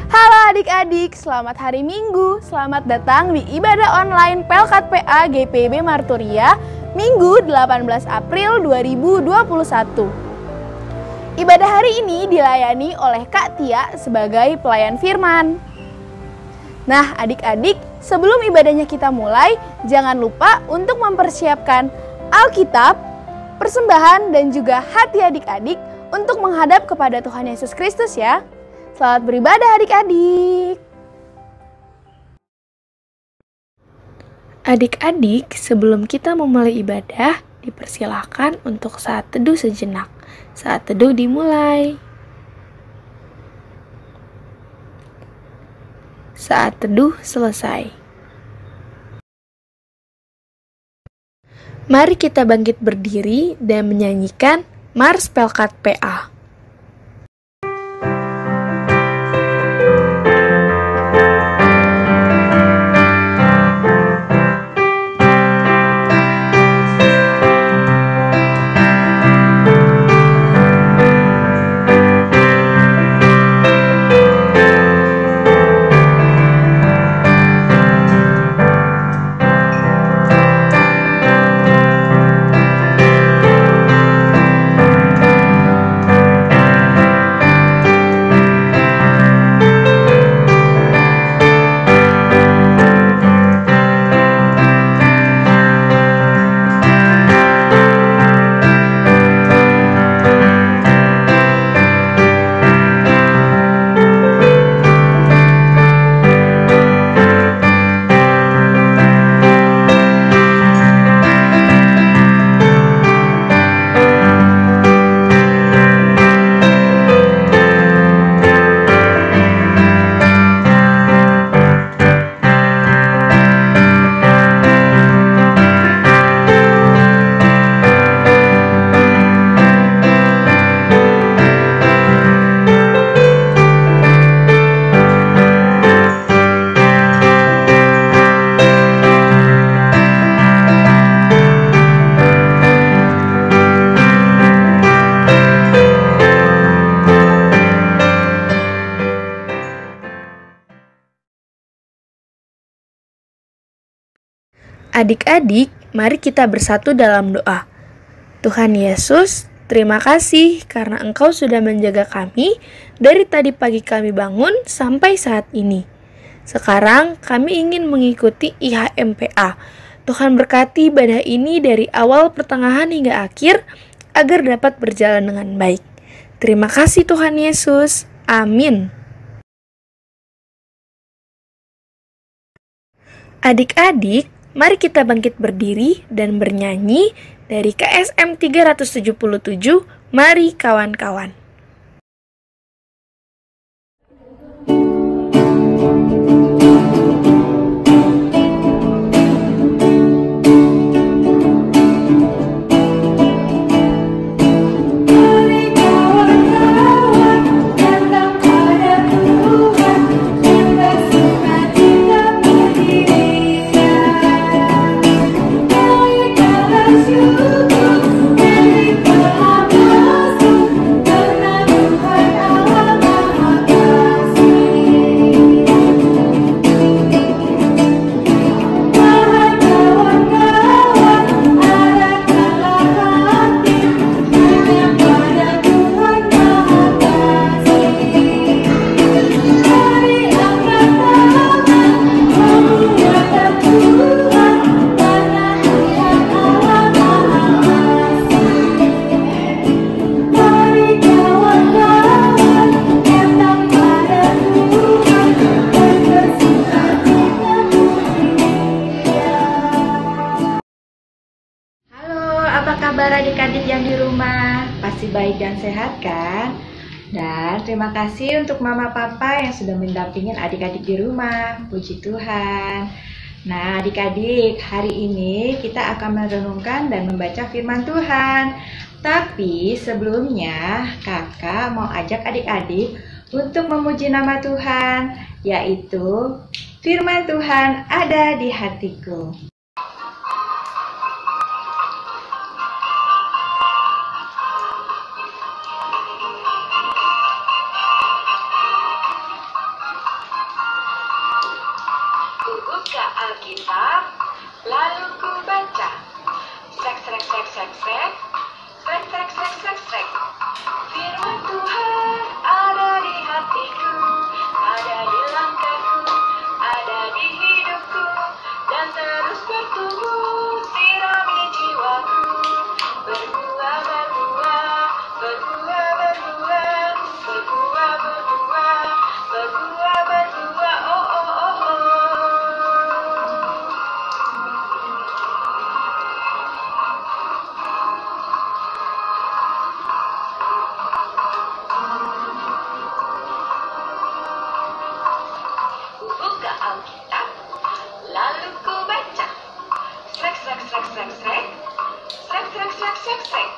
Halo adik-adik, selamat hari Minggu. Selamat datang di ibadah online Pelkat PA GPIB Marturia, Minggu 18 April 2021. Ibadah hari ini dilayani oleh Kak Tia sebagai pelayan firman. Nah adik-adik, sebelum ibadahnya kita mulai, jangan lupa untuk mempersiapkan Alkitab, persembahan dan juga hati adik-adik untuk menghadap kepada Tuhan Yesus Kristus ya. Selamat beribadah adik-adik. Adik-adik, sebelum kita memulai ibadah, dipersilahkan untuk saat teduh sejenak. Saat teduh dimulai. Saat teduh selesai. Mari kita bangkit berdiri dan menyanyikan Mars Pelkat PA. Adik-adik, mari kita bersatu dalam doa. Tuhan Yesus, terima kasih karena Engkau sudah menjaga kami dari tadi pagi kami bangun sampai saat ini. Sekarang kami ingin mengikuti IHMPA. Tuhan berkati ibadah ini dari awal, pertengahan hingga akhir agar dapat berjalan dengan baik. Terima kasih Tuhan Yesus. Amin. Adik-adik, mari kita bangkit berdiri dan bernyanyi dari KSM 377, Mari Kawan-Kawan. Adik-adik yang di rumah pasti baik dan sehat kan? Dan terima kasih untuk mama papa yang sudah mendampingin adik-adik di rumah. Puji Tuhan. Nah adik-adik, hari ini kita akan merenungkan dan membaca firman Tuhan. Tapi sebelumnya kakak mau ajak adik-adik untuk memuji nama Tuhan, yaitu firman Tuhan ada di hatiku. Alkitab, lalu ku baca. Srek, srek, srek, srek, srek. Srek, srek, srek, srek, srek. Firman Tuhan ada di hatiku, ada di langkahku, ada di hidupku, dan terus bertumbuh, sirami jiwaku. Berbuah, berbuah, berbuah, berbuah, berbuah, berbuah, berbuah, berbuah, oh, oh, oh, oh. Buka Alkitab, lalu ku baca. Srek, srek, srek, srek, srek. Srek, srek, srek, srek, srek.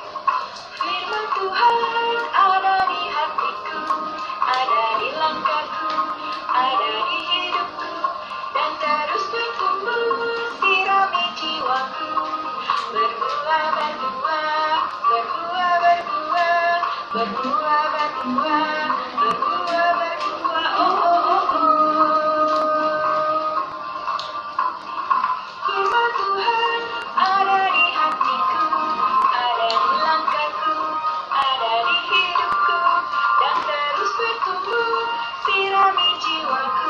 Firman Tuhan ada di hatiku, ada di langkahku, ada di hidupku, dan terus bertumbuh, sirami jiwaku. Berbuah, berbuah, berbuah, berbuah, berbuah, berbuah, berbuah, berbuah, oh, oh, oh, oh. Firman Tuhan ada di hatiku, ada di langkahku, ada di hidupku, dan terus bertumbuh, sirami jiwaku.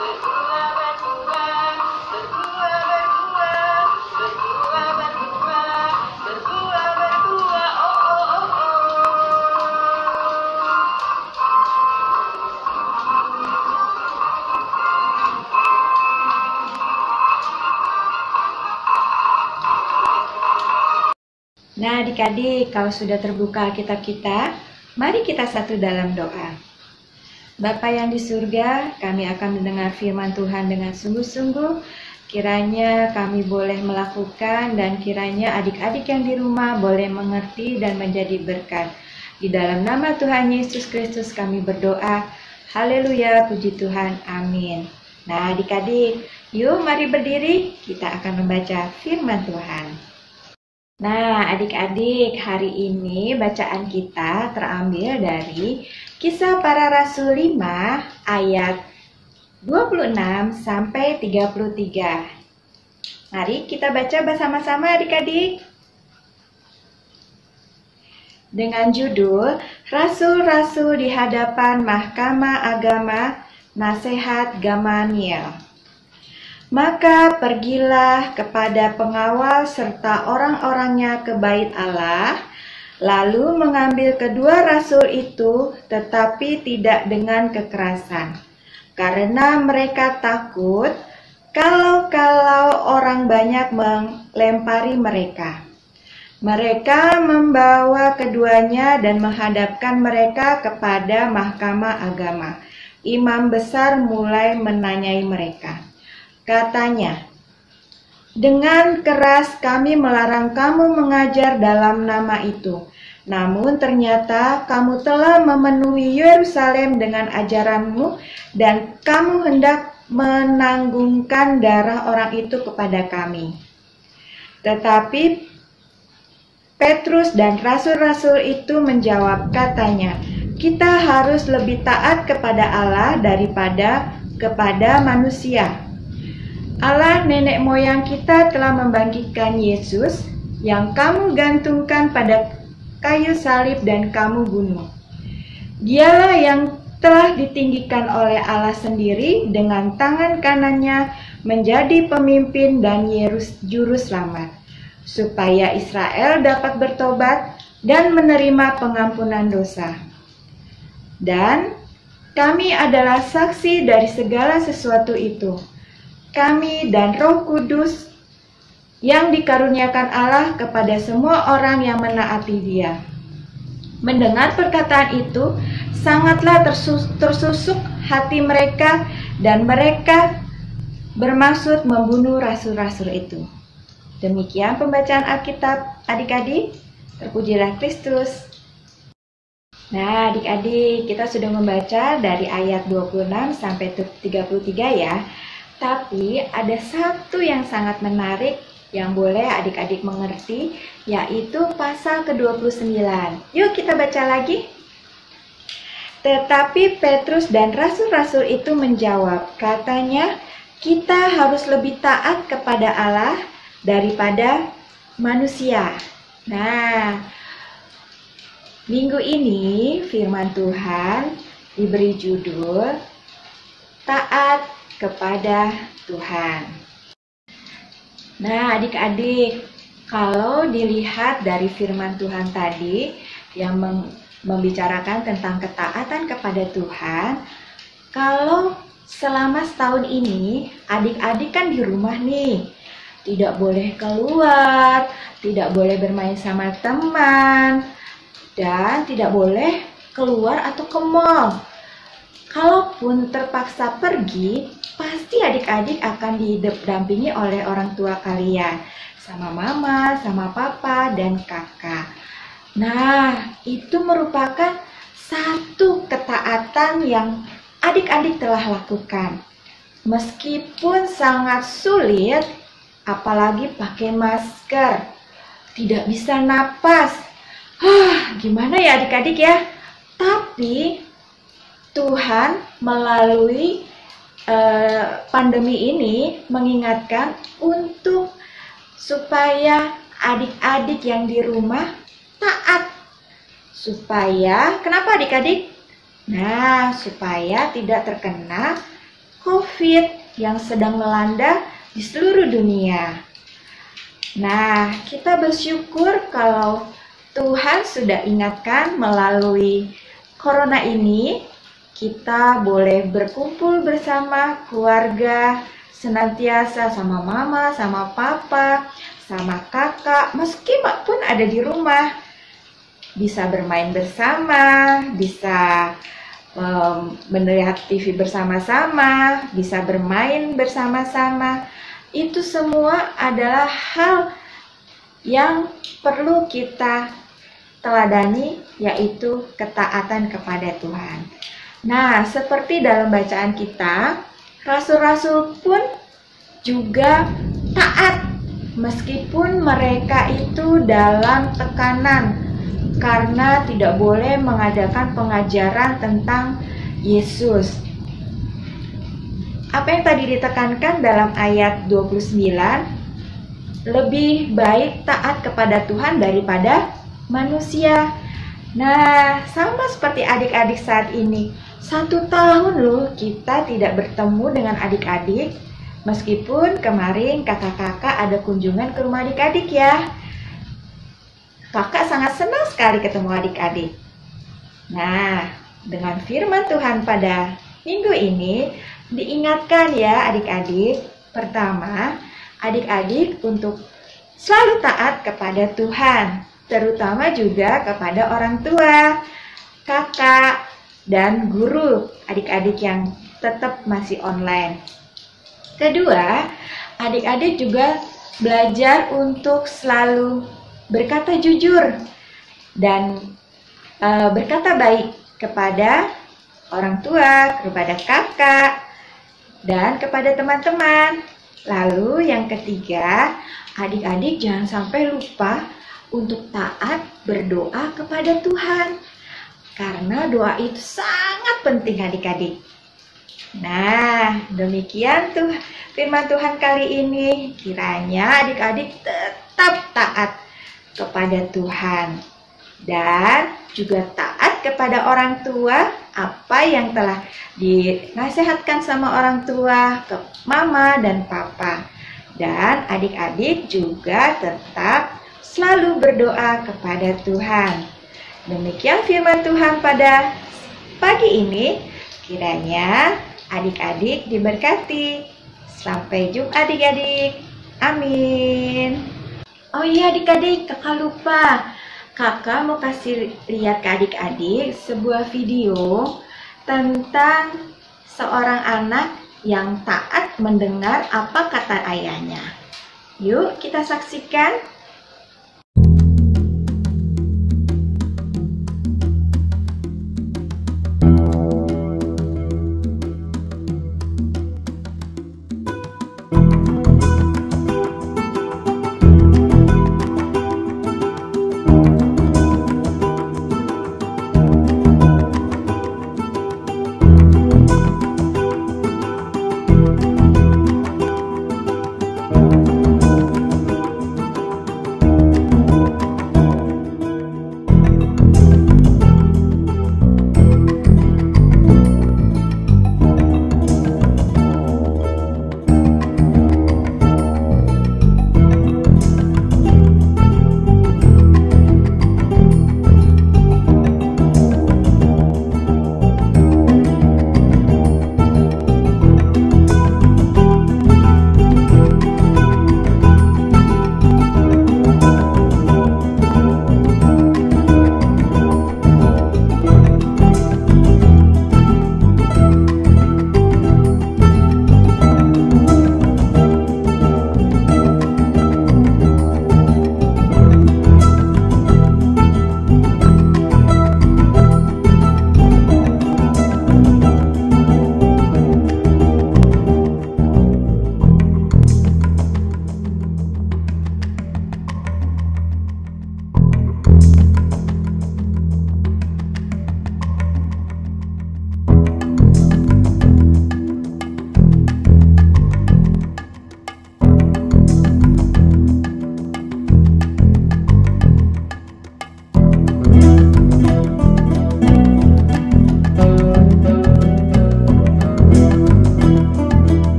Berbuah, berbuah, berbuah, berbuah, berbuah, berbuah, berbuah, berbuah, oh, oh, oh, oh. Nah, adik-adik, kalau sudah terbuka Alkitab kita, mari kita satu dalam doa. Bapa yang di surga, kami akan mendengar firman Tuhan dengan sungguh-sungguh. Kiranya kami boleh melakukan dan kiranya adik-adik yang di rumah boleh mengerti dan menjadi berkat. Di dalam nama Tuhan Yesus Kristus kami berdoa. Haleluya, puji Tuhan, amin. Nah, adik-adik, yuk mari berdiri, kita akan membaca firman Tuhan. Nah, adik-adik, hari ini bacaan kita terambil dari Kisah Para Rasul 5 ayat 26 sampai 33. Mari kita baca bersama-sama adik-adik. Dengan judul Rasul-Rasul di hadapan Mahkamah Agama, Nasihat Gamaliel. Maka pergilah kepada pengawal serta orang-orangnya ke bait Allah, lalu mengambil kedua rasul itu, tetapi tidak dengan kekerasan, karena mereka takut kalau orang banyak melempari mereka. Mereka membawa keduanya dan menghadapkan mereka kepada Mahkamah Agama. Imam besar mulai menanyai mereka. Katanya, dengan keras kami melarang kamu mengajar dalam nama itu. Namun ternyata kamu telah memenuhi Yerusalem dengan ajaranmu dan kamu hendak menanggungkan darah orang itu kepada kami. Tetapi Petrus dan rasul-rasul itu menjawab, katanya, kita harus lebih taat kepada Allah daripada kepada manusia. Allah nenek moyang kita telah membangkitkan Yesus yang kamu gantungkan pada kayu salib dan kamu bunuh. Dialah yang telah ditinggikan oleh Allah sendiri dengan tangan kanannya menjadi pemimpin dan juru selamat, supaya Israel dapat bertobat dan menerima pengampunan dosa. Dan kami adalah saksi dari segala sesuatu itu. Kami dan Roh Kudus yang dikaruniakan Allah kepada semua orang yang menaati Dia. Mendengar perkataan itu, sangatlah tersusuk hati mereka dan mereka bermaksud membunuh rasul-rasul itu. Demikian pembacaan Alkitab adik-adik. Terpujilah Kristus. Nah, adik-adik, kita sudah membaca dari ayat 26 sampai 33 ya. Tapi ada satu yang sangat menarik yang boleh adik-adik mengerti, yaitu pasal ke-29. Yuk kita baca lagi. Tetapi Petrus dan rasul-rasul itu menjawab, katanya, kita harus lebih taat kepada Allah daripada manusia. Nah, minggu ini firman Tuhan diberi judul Taat kepada Tuhan. Nah, adik-adik, kalau dilihat dari firman Tuhan tadi yang membicarakan tentang ketaatan kepada Tuhan, kalau selama setahun ini adik-adik kan di rumah nih, tidak boleh keluar, tidak boleh bermain sama teman, dan tidak boleh keluar atau ke mall. Kalaupun terpaksa pergi, pasti adik-adik akan didampingi oleh orang tua kalian, sama mama, sama papa, dan kakak. Nah, itu merupakan satu ketaatan yang adik-adik telah lakukan. Meskipun sangat sulit, apalagi pakai masker, tidak bisa napas. Gimana ya adik-adik ya? Tapi Tuhan melalui pandemi ini mengingatkan untuk supaya adik-adik yang di rumah taat. Supaya, kenapa adik-adik? Nah, supaya tidak terkena COVID yang sedang melanda di seluruh dunia. Nah, kita bersyukur kalau Tuhan sudah ingatkan melalui corona ini, kita boleh berkumpul bersama keluarga, senantiasa sama mama, sama papa, sama kakak, meskipun ada di rumah. Bisa bermain bersama, bisa melihat TV bersama-sama, bisa bermain bersama-sama. Itu semua adalah hal yang perlu kita teladani, yaitu ketaatan kepada Tuhan. Nah, seperti dalam bacaan kita, rasul-rasul pun juga taat meskipun mereka itu dalam tekanan karena tidak boleh mengadakan pengajaran tentang Yesus. Apa yang tadi ditekankan dalam ayat 29, lebih baik taat kepada Tuhan daripada manusia. Nah, sama seperti adik-adik saat ini. 1 tahun loh kita tidak bertemu dengan adik-adik. Meskipun kemarin kakak-kakak ada kunjungan ke rumah adik-adik ya. Kakak sangat senang sekali ketemu adik-adik. Nah, dengan firman Tuhan pada minggu ini diingatkan ya adik-adik. Pertama, adik-adik untuk selalu taat kepada Tuhan, terutama juga kepada orang tua, kakak, dan guru adik-adik yang tetap masih online. Kedua, adik-adik juga belajar untuk selalu berkata jujur dan berkata baik kepada orang tua, kepada kakak, dan kepada teman-teman. Lalu yang ketiga, adik-adik jangan sampai lupa untuk taat berdoa kepada Tuhan. Karena doa itu sangat penting adik-adik. Nah, demikian tuh firman Tuhan kali ini. Kiranya adik-adik tetap taat kepada Tuhan. Dan juga taat kepada orang tua, apa yang telah dinasihatkan sama orang tua, ke mama dan papa. Dan adik-adik juga tetap selalu berdoa kepada Tuhan. Demikian firman Tuhan pada pagi ini. Kiranya adik-adik diberkati. Sampai jumpa adik-adik. Amin. Oh iya adik-adik, kakak lupa. Kakak mau kasih lihat ke adik-adik sebuah video tentang seorang anak yang taat mendengar apa kata ayahnya. Yuk kita saksikan.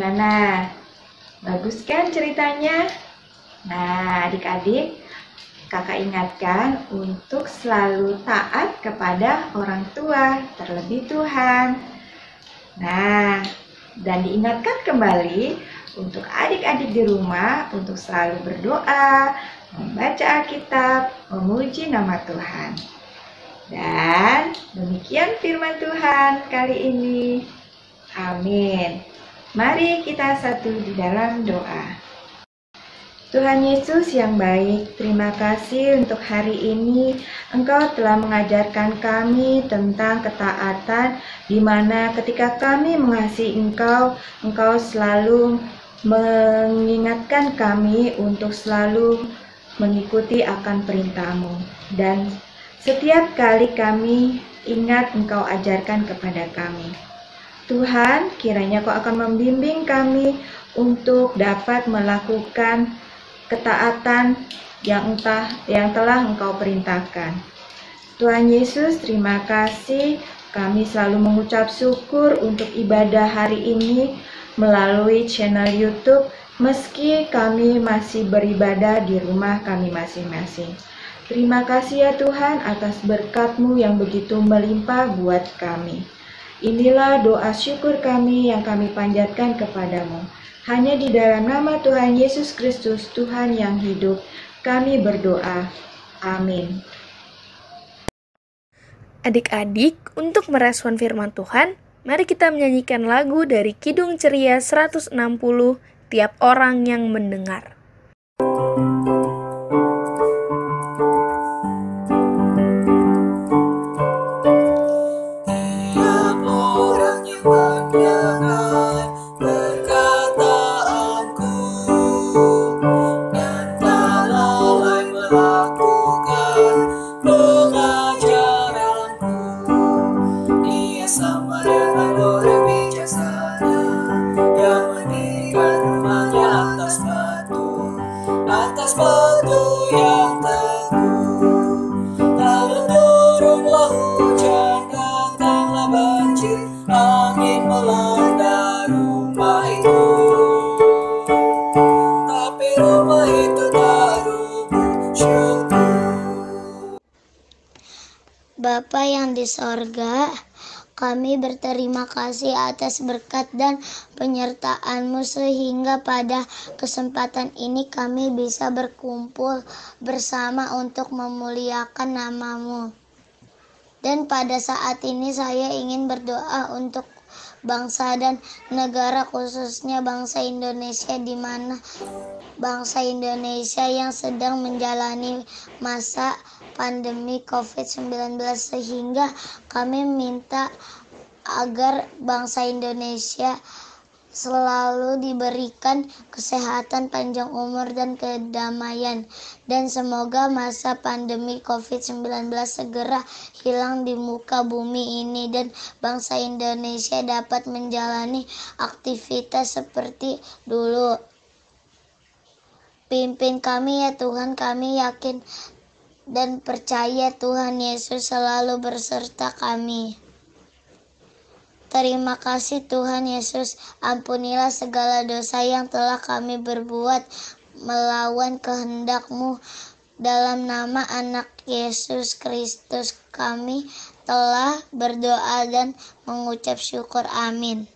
Gimana? Bagus kan ceritanya? Nah, adik-adik, kakak ingatkan untuk selalu taat kepada orang tua, terlebih Tuhan. Nah, dan diingatkan kembali untuk adik-adik di rumah untuk selalu berdoa, membaca Alkitab, memuji nama Tuhan. Dan demikian firman Tuhan kali ini. Amin. Mari kita satu di dalam doa. Tuhan Yesus yang baik, terima kasih untuk hari ini Engkau telah mengajarkan kami tentang ketaatan, di mana ketika kami mengasihi Engkau, Engkau selalu mengingatkan kami untuk selalu mengikuti akan perintah-Mu. Dan setiap kali kami ingat Engkau ajarkan kepada kami. Tuhan, kiranya Kau akan membimbing kami untuk dapat melakukan ketaatan yang telah Engkau perintahkan. Tuhan Yesus, terima kasih. Kami selalu mengucap syukur untuk ibadah hari ini melalui channel YouTube, meski kami masih beribadah di rumah kami masing-masing. Terima kasih ya Tuhan atas berkat-Mu yang begitu melimpah buat kami. Inilah doa syukur kami yang kami panjatkan kepadamu. Hanya di dalam nama Tuhan Yesus Kristus, Tuhan yang hidup, kami berdoa. Amin. Adik-adik, untuk merespon firman Tuhan, mari kita menyanyikan lagu dari Kidung Ceria 160, Tiap Orang Yang Mendengar. Bapa yang di sorga, kami berterima kasih atas berkat dan penyertaan-Mu sehingga pada kesempatan ini kami bisa berkumpul bersama untuk memuliakan nama-Mu. Dan pada saat ini saya ingin berdoa untuk bangsa dan negara, khususnya bangsa Indonesia, di mana bangsa Indonesia yang sedang menjalani masa pandemi COVID-19, sehingga kami minta agar bangsa Indonesia selalu diberikan kesehatan, panjang umur, dan kedamaian. Dan semoga masa pandemi COVID-19 segera hilang di muka bumi ini dan bangsa Indonesia dapat menjalani aktivitas seperti dulu. Pimpin kami ya Tuhan, kami yakin dan percaya Tuhan Yesus selalu berserta kami. Terima kasih Tuhan Yesus, ampunilah segala dosa yang telah kami berbuat melawan kehendak-Mu. Dalam nama anak Yesus Kristus kami telah berdoa dan mengucap syukur. Amin.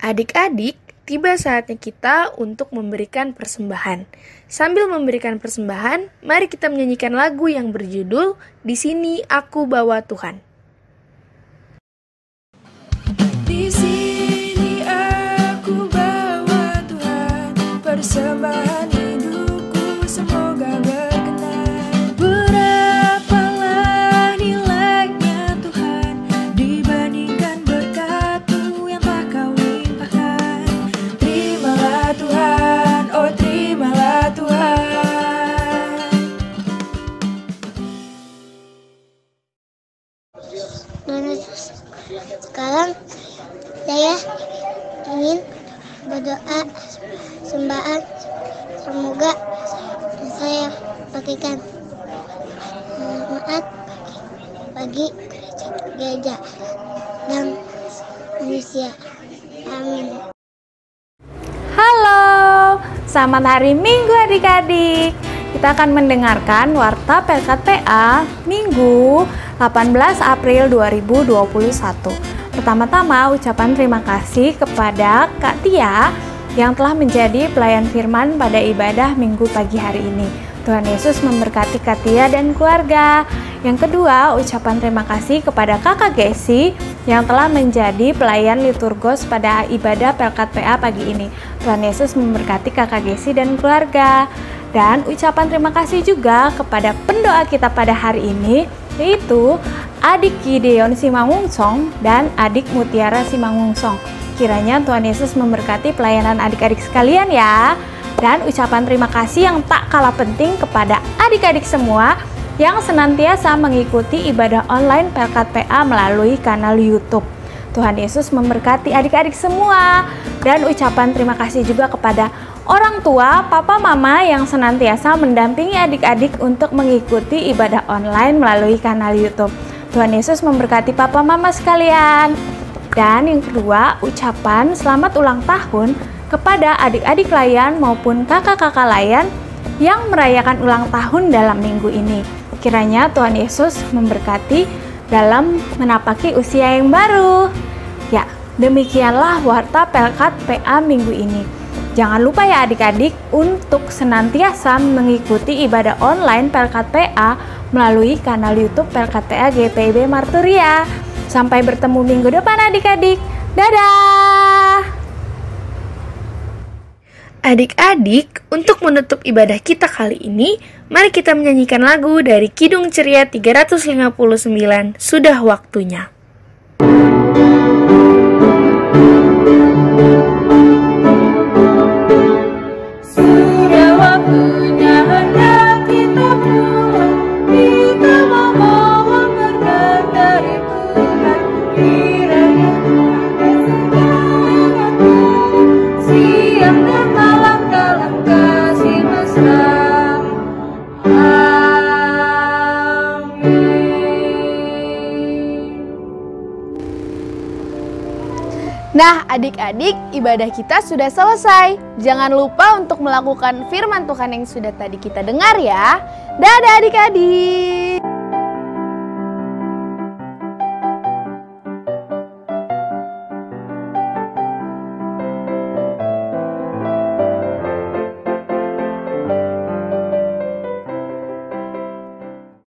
Adik-adik, tiba saatnya kita untuk memberikan persembahan. Sambil memberikan persembahan, mari kita menyanyikan lagu yang berjudul Di Sini Aku Bawa Tuhan. Di sini aku bawa Tuhan, persembahan hidupku semoga berkenan. Berapalah nilainya Tuhan dibandingkan berkat-Mu yang tak Kau limpahkan. Terimalah Tuhan, oh terimalah Tuhan. Sekarang saya ingin berdoa sembahan, semoga saya bagikan manfaat bagi gereja dan manusia. Amin. selamat hari Minggu adik-adik. Kita akan mendengarkan Warta Pelkat PA Minggu 18 April 2021. Pertama-tama ucapan terima kasih kepada Kak Tia yang telah menjadi pelayan firman pada ibadah Minggu pagi hari ini. Tuhan Yesus memberkati Kak Tia dan keluarga. Yang kedua, ucapan terima kasih kepada Kakak Gesi yang telah menjadi pelayan liturgos pada ibadah Pelkat PA pagi ini. Tuhan Yesus memberkati Kakak Gesi dan keluarga. Dan ucapan terima kasih juga kepada pendoa kita pada hari ini, yaitu adik Gideon Simangungsong dan adik Mutiara Simangungsong. Kiranya Tuhan Yesus memberkati pelayanan adik-adik sekalian ya. Dan ucapan terima kasih yang tak kalah penting kepada adik-adik semua yang senantiasa mengikuti ibadah online Pelkat PA melalui kanal YouTube. Tuhan Yesus memberkati adik-adik semua. Dan ucapan terima kasih juga kepada orang tua, papa, mama yang senantiasa mendampingi adik-adik untuk mengikuti ibadah online melalui kanal YouTube. Tuhan Yesus memberkati papa, mama sekalian. Dan yang kedua, ucapan selamat ulang tahun kepada adik-adik layan maupun kakak-kakak layan yang merayakan ulang tahun dalam minggu ini. Kiranya Tuhan Yesus memberkati dalam menapaki usia yang baru. Ya, demikianlah Warta Pelkat PA minggu ini. Jangan lupa ya adik-adik untuk senantiasa mengikuti ibadah online Pelkat PA melalui kanal YouTube Pelkat PA GPIB Marturia. Sampai bertemu minggu depan adik-adik. Dadah! Adik-adik, untuk menutup ibadah kita kali ini, mari kita menyanyikan lagu dari Kidung Ceria 359, Sudah Waktunya. Sudah waktunya hendak kita pulang, kita mau bawa berkat dari Tuhan. Kiranya Tuhan segala siang dan malam dalam kasih mesra. Nah, adik-adik, ibadah kita sudah selesai. Jangan lupa untuk melakukan firman Tuhan yang sudah tadi kita dengar ya. Dadah adik-adik.